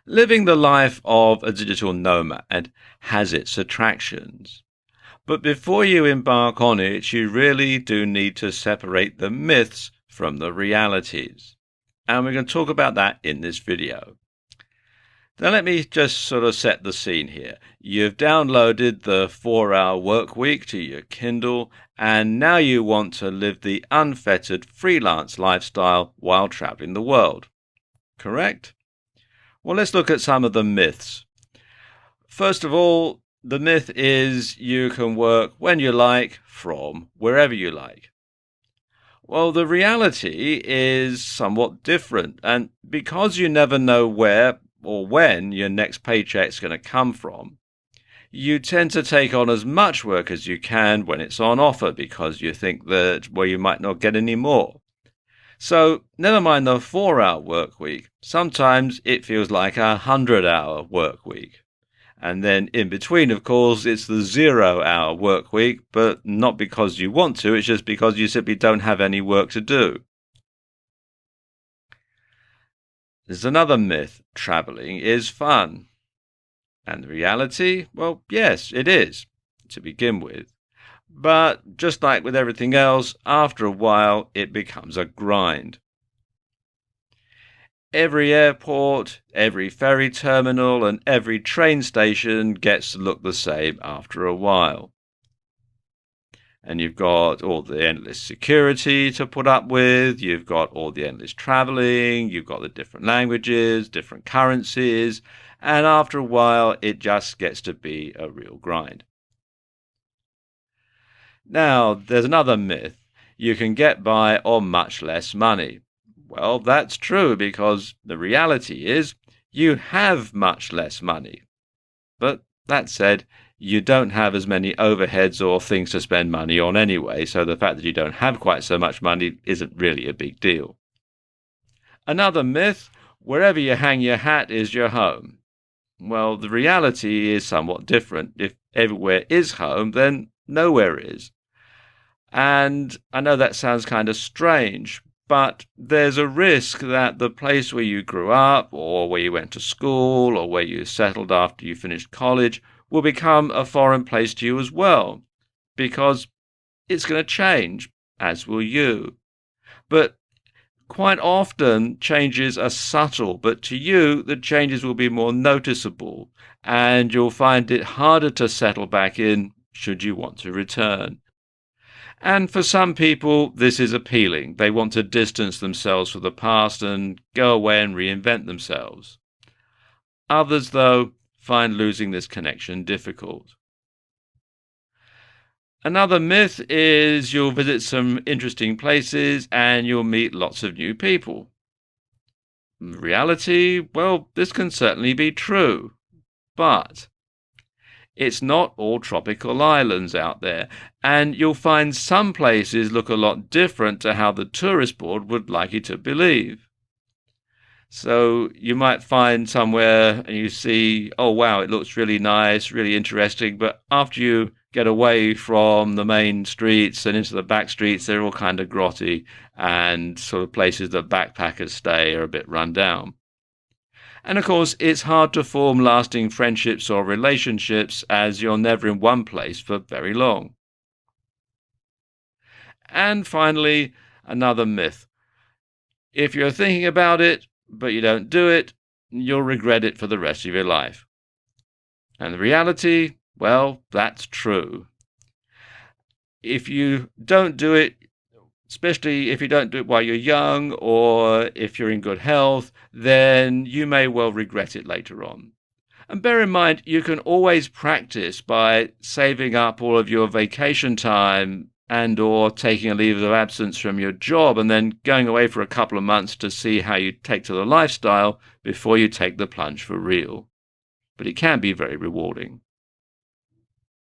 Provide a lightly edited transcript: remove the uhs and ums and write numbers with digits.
Living the life of a digital nomad has its attractions. But before you embark on it, you really do need to separate the myths from the realities. And we're going to talk about that in this video. Now let me just sort of set the scene here. You've downloaded the 4-hour work week to your Kindle, and now you want to live the unfettered freelance lifestyle while traveling the world. Correct? Well, let's look at some of the myths. First of all, the myth is you can work when you like from wherever you like. Well, the reality is somewhat different, and because you never know where or when your next paycheck's going to come from, you tend to take on as much work as you can when it's on offer because you think that, well, you might not get any more. So, never mind the 4-hour work week, sometimes it feels like a 100-hour work week. And then in between, of course, it's the 0-hour work week, but not because you want to, it's just because you simply don't have any work to do. There's another myth: traveling is fun. And the reality? Well, yes, it is, to begin with. But just like with everything else, after a while it becomes a grind. Every airport, every ferry terminal, and every train station gets to look the same after a while. And you've got all the endless security to put up with, you've got all the endless traveling, you've got the different languages, different currencies, and after a while it just gets to be a real grind. Now, there's another myth: you can get by on much less money. Well, that's true, because the reality is you have much less money. But that said, you don't have as many overheads or things to spend money on anyway, so the fact that you don't have quite so much money isn't really a big deal. Another myth: wherever you hang your hat is your home. Well, the reality is somewhat different. If everywhere is home, then nowhere is. And I know that sounds kind of strange, but there's a risk that the place where you grew up, or where you went to school, or where you settled after you finished college will become a foreign place to you as well, because it's going to change, as will you. But quite often changes are subtle, but to you the changes will be more noticeable, and you'll find it harder to settle back in should you want to return. And for some people, this is appealing. They want to distance themselves from the past and go away and reinvent themselves. Others, though, find losing this connection difficult. Another myth is you'll visit some interesting places and you'll meet lots of new people. In reality, well, this can certainly be true, but it's not all tropical islands out there, and you'll find some places look a lot different to how the tourist board would like you to believe. So you might find somewhere and you see, oh wow, it looks really nice, really interesting, but after you get away from the main streets and into the back streets, they're all kind of grotty and sort of places that backpackers stay are a bit run down. And of course, it's hard to form lasting friendships or relationships as you're never in one place for very long. And finally, another myth: if you're thinking about it, but you don't do it, you'll regret it for the rest of your life. And the reality, well, that's true. If you don't do it, especially if you don't do it while you're young or if you're in good health, then you may well regret it later on. And bear in mind, you can always practice by saving up all of your vacation time and or taking a leave of absence from your job and then going away for a couple of months to see how you take to the lifestyle before you take the plunge for real. But it can be very rewarding.